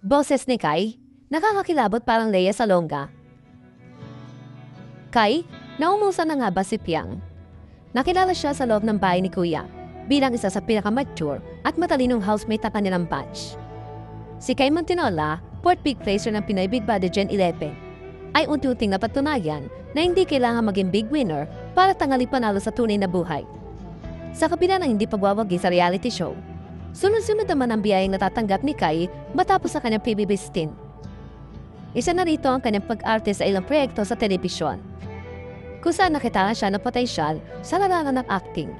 Boses ni Kai, nakakakilabot parang Lea Salonga. Kai, naumusan na nga ba si Piang? Nakilala siya sa loob ng bahay ni Kuya bilang isa sa pinakamature at matalinong housemate na kanilang batch. Si Kai Montinola, fourth big placer ng Pinoy Big Brother Gen 11, ay unti-unting napatunayan na hindi kailangan maging big winner para tangali panalo sa tunay na buhay. Sa kabila ng hindi pagwawagi sa reality show, sunod-sunod naman ang biyayang natatanggap ni Kai matapos sa kanyang PBB stint. Isa na rito ang kanyang pag-arte sa ilang proyekto sa telebisyon, kung saan nakitaan siya ng potensyal sa larangan ng acting.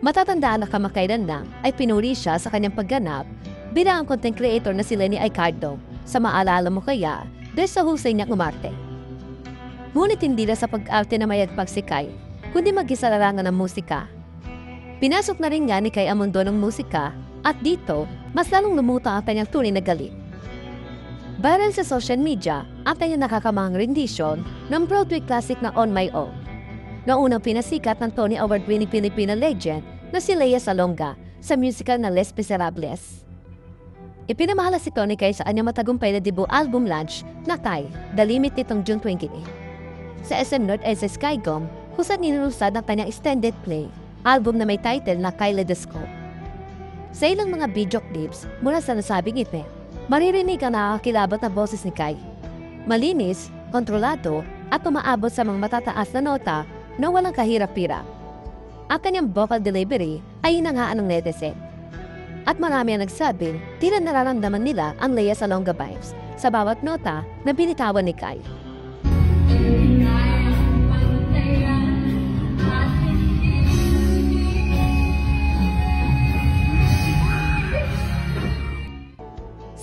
Matatandaan na kamakailan lang ay pinuri siya sa kanyang pagganap bilang ang content creator na si Lenny Aicardo sa Maalala Mo Kaya dahil sa husay niyang umarte. Ngunit hindi na sa pag-arte na mayagpag si Kai, kundi mag-isa larangan ng musika. Pinasok na rin nga ni Kai ang mundo ng musika at dito, mas lalong lumuta ang kanyang tunay na galing. Viral sa social media ang kanyang nakakamahang rendition ng Broadway classic na On My Own, na unang pinasikat ng Tony Award-winning Filipino legend na si Lea Salonga sa musical na Les Miserables. Ipinamahala si Tony Kai sa kanyang matagumpay na debut album launch na Kai, The Limit nitong June 28. Sa SM North ay sa Skygom, kung saan nilulusad ang kanyang extended play, album na may title na Kaleidoscope. Sa ilang mga video clips mula sa nasabing event, maririnig ang nakakakilabot na boses ni Kai. Malinis, kontrolado, at umaabot sa mga matataas na nota na walang kahirap-hirap. Ang kanyang vocal delivery ay hinanghaan ng netizen. At marami ang nagsabing tila nararamdaman nila ang Lea Salonga vibes sa bawat nota na binitawan ni Kai.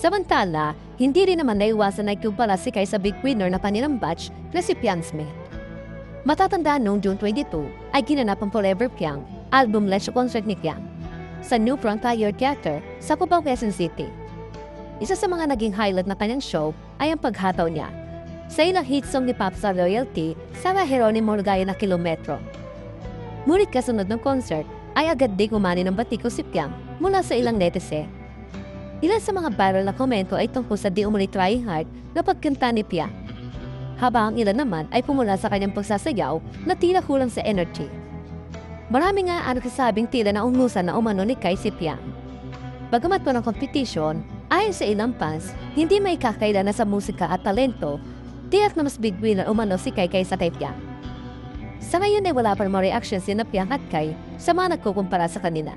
Samantala, hindi rin naman naiwasan na ikumpara si Kai sa big winner na kanilang batch na si Piang Smith. Matatandaan noong June 22 ay ginanap ang Forever Piang album launch concert ni Piang sa New Frontier Theater sa Cubao, Quezon City. Isa sa mga naging highlight na kanyang show ay ang paghataw niya sa ilang hit song ni Popstar Royalty sa Jeronimo gaya na Kilometro. Ngunit kasunod ng concert ay agad di kumani ng batiko si Piang mula sa ilang netizen. Ilan sa mga viral na komento ay tungkol sa di umuli try hard na pagkanta ni Piang, habang ang ilan naman ay pumula sa kanyang pagsasayaw na tila kulang sa energy. Marami nga ang nagsasabing tila na umusan na umano ni Kai si Piang. Bagamat po ng competition, ayon sa ilang fans, hindi may kakaila na sa musika at talento, tiyak na mas big winner umano si Kai kaysa kay Piang. Sa ngayon ay wala pa mga reactions si na Piang at Kai sa mga nagkukumpara sa kanila.